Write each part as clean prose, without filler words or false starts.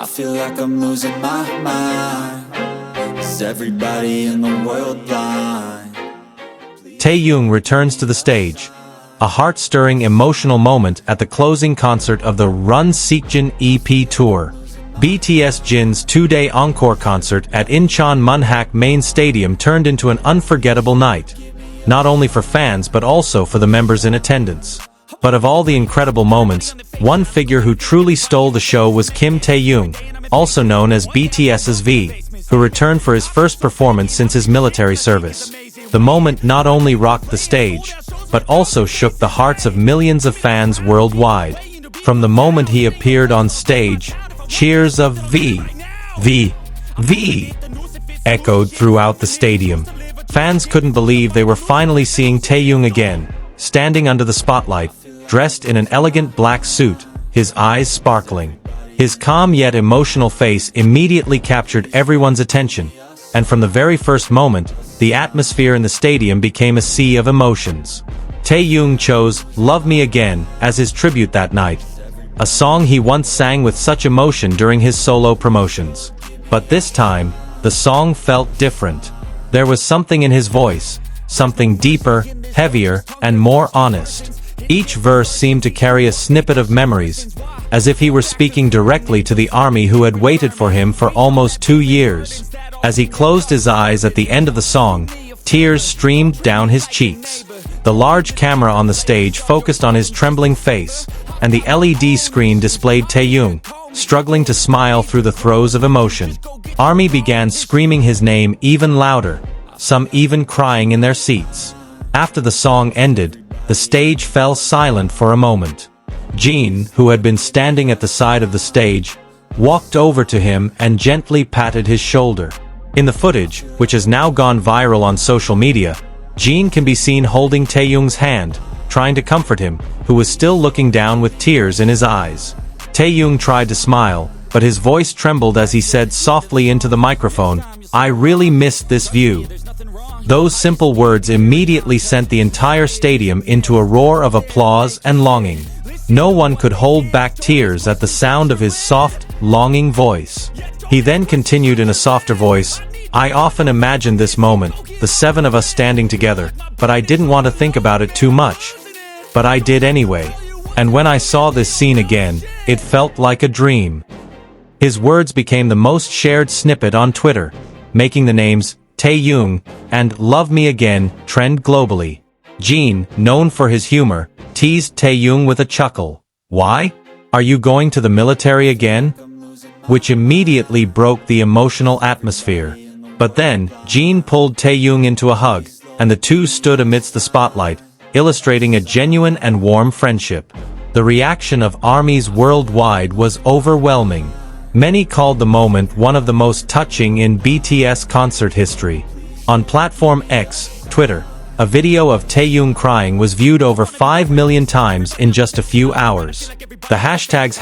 I feel like I'm losing my mind. Is everybody in the world blind? Taehyung returns to the stage. A heart-stirring emotional moment at the closing concert of the Run Seekjin EP tour. BTS Jin's two-day encore concert at Incheon Munhak Main Stadium turned into an unforgettable night. Not only for fans but also for the members in attendance. But of all the incredible moments, one figure who truly stole the show was Kim Taehyung, also known as BTS's V, who returned for his first performance since his military service. The moment not only rocked the stage, but also shook the hearts of millions of fans worldwide. From the moment he appeared on stage, cheers of V, V, V echoed throughout the stadium. Fans couldn't believe they were finally seeing Taehyung again, standing under the spotlight, dressed in an elegant black suit, his eyes sparkling. His calm yet emotional face immediately captured everyone's attention, and from the very first moment, the atmosphere in the stadium became a sea of emotions. Taehyung chose "Love Me Again" as his tribute that night, a song he once sang with such emotion during his solo promotions. But this time, the song felt different. There was something in his voice, something deeper, heavier, and more honest. Each verse seemed to carry a snippet of memories, as if he were speaking directly to the army who had waited for him for almost 2 years. As he closed his eyes at the end of the song, tears streamed down his cheeks. The large camera on the stage focused on his trembling face, and the LED screen displayed Taehyung, struggling to smile through the throes of emotion. Army began screaming his name even louder, some even crying in their seats. After the song ended, the stage fell silent for a moment. Jin, who had been standing at the side of the stage, walked over to him and gently patted his shoulder. In the footage, which has now gone viral on social media, Jin can be seen holding Taehyung's hand, trying to comfort him, who was still looking down with tears in his eyes. Taehyung tried to smile, but his voice trembled as he said softly into the microphone, "I really missed this view." Those simple words immediately sent the entire stadium into a roar of applause and longing. No one could hold back tears at the sound of his soft, longing voice. He then continued in a softer voice, "I often imagined this moment, the 7 of us standing together, but I didn't want to think about it too much. But I did anyway. And when I saw this scene again, it felt like a dream." His words became the most shared snippet on Twitter, making the names Taehyung and "Love Me Again" trend globally. Jin, known for his humor, teased Taehyung with a chuckle. "Why? Are you going to the military again?" Which immediately broke the emotional atmosphere. But then, Jin pulled Taehyung into a hug, and the two stood amidst the spotlight, illustrating a genuine and warm friendship. The reaction of armies worldwide was overwhelming. Many called the moment one of the most touching in BTS concert history. On platform X, Twitter, a video of Taehyung crying was viewed over 5 million times in just a few hours. The hashtags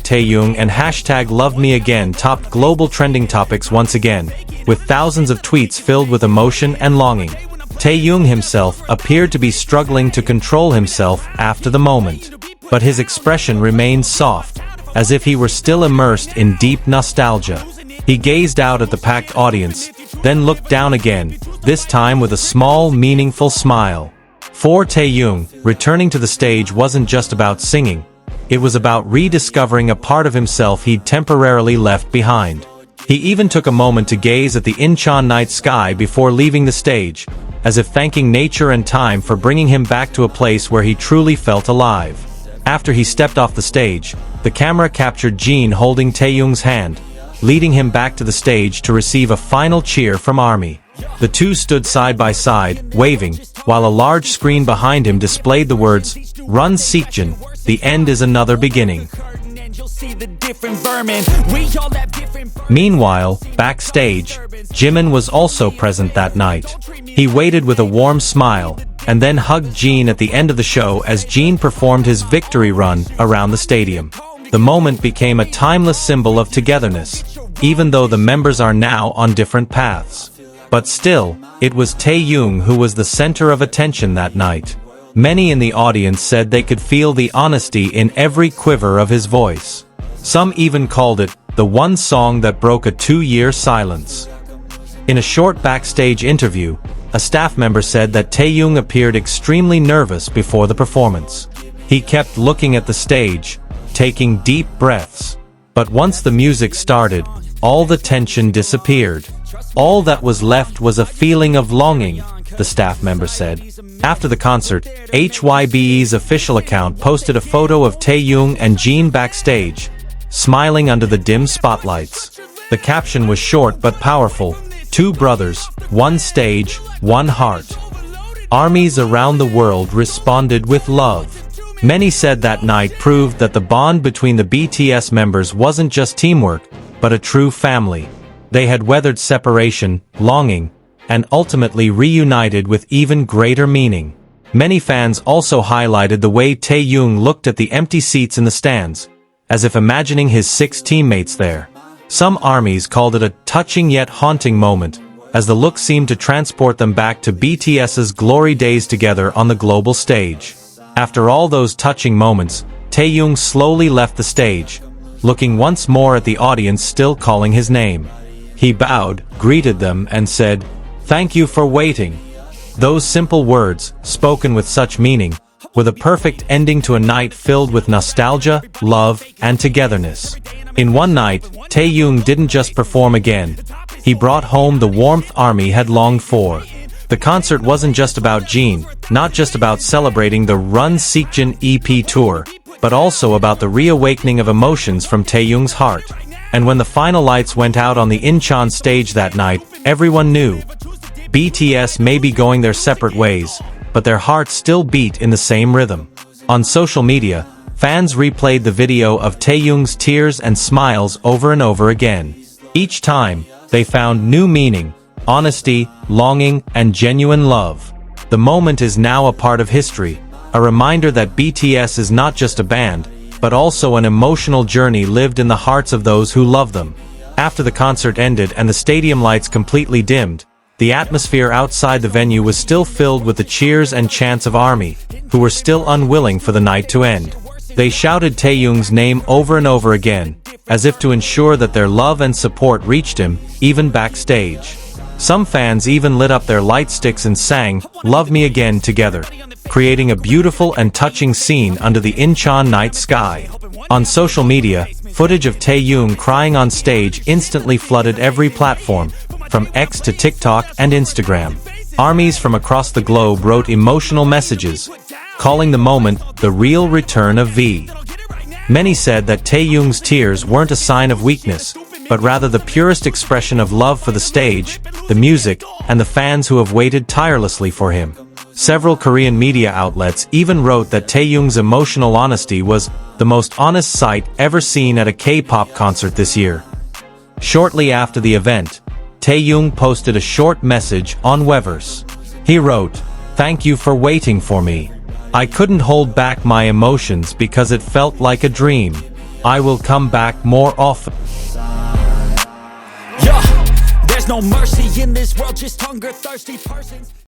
#Taehyung and #LoveMeAgain topped global trending topics once again, with thousands of tweets filled with emotion and longing. Taehyung himself appeared to be struggling to control himself after the moment. But his expression remained soft, as if he were still immersed in deep nostalgia. He gazed out at the packed audience, then looked down again, this time with a small, meaningful smile. For Taehyung, returning to the stage wasn't just about singing. It was about rediscovering a part of himself he'd temporarily left behind. He even took a moment to gaze at the Incheon night sky before leaving the stage, as if thanking nature and time for bringing him back to a place where he truly felt alive. After he stepped off the stage, the camera captured Jin holding Taehyung's hand, leading him back to the stage to receive a final cheer from ARMY. The two stood side by side, waving, while a large screen behind him displayed the words, "Run Seekjin, the end is another beginning." Meanwhile, backstage, Jimin was also present that night. He waited with a warm smile, and then hugged Jin at the end of the show as Jin performed his victory run around the stadium. The moment became a timeless symbol of togetherness, even though the members are now on different paths. But still, it was Taehyung who was the center of attention that night. Many in the audience said they could feel the honesty in every quiver of his voice. Some even called it the one song that broke a 2-year silence. In a short backstage interview, a staff member said that Taehyung appeared extremely nervous before the performance. He kept looking at the stage, taking deep breaths. But once the music started, all the tension disappeared. All that was left was a feeling of longing, the staff member said. After the concert, HYBE's official account posted a photo of Taehyung and Jin backstage, smiling under the dim spotlights. The caption was short but powerful: "Two brothers, one stage, one heart." Armies around the world responded with love. Many said that night proved that the bond between the BTS members wasn't just teamwork, but a true family. They had weathered separation, longing, and ultimately reunited with even greater meaning. Many fans also highlighted the way Taehyung looked at the empty seats in the stands, as if imagining his 6 teammates there. Some armies called it a touching yet haunting moment, as the look seemed to transport them back to BTS's glory days together on the global stage. After all those touching moments, Taehyung slowly left the stage, looking once more at the audience still calling his name. He bowed, greeted them, and said, "Thank you for waiting." Those simple words, spoken with such meaning, were the perfect ending to a night filled with nostalgia, love, and togetherness. In one night, Taehyung didn't just perform again. He brought home the warmth ARMY had longed for. The concert wasn't just about Jin, not just about celebrating the Run Seekjin EP tour, but also about the reawakening of emotions from Taehyung's heart. And when the final lights went out on the Incheon stage that night, everyone knew. BTS may be going their separate ways, but their hearts still beat in the same rhythm. On social media, fans replayed the video of Taehyung's tears and smiles over and over again. Each time, they found new meaning, honesty, longing, and genuine love. The moment is now a part of history, a reminder that BTS is not just a band, but also an emotional journey lived in the hearts of those who love them. After the concert ended and the stadium lights completely dimmed, the atmosphere outside the venue was still filled with the cheers and chants of ARMY, who were still unwilling for the night to end. They shouted Taehyung's name over and over again, as if to ensure that their love and support reached him, even backstage. Some fans even lit up their light sticks and sang, "Love Me Again" together, creating a beautiful and touching scene under the Incheon night sky. On social media, footage of Taehyung crying on stage instantly flooded every platform, from X to TikTok and Instagram. Armies from across the globe wrote emotional messages, calling the moment the real return of V. Many said that Taehyung's tears weren't a sign of weakness, but rather the purest expression of love for the stage, the music, and the fans who have waited tirelessly for him. Several Korean media outlets even wrote that Taehyung's emotional honesty was the most honest sight ever seen at a K-pop concert this year. Shortly after the event, Taehyung posted a short message on Weverse. He wrote, "Thank you for waiting for me. I couldn't hold back my emotions because it felt like a dream. I will come back more often." There's no mercy in this world, just hunger thirsty persons.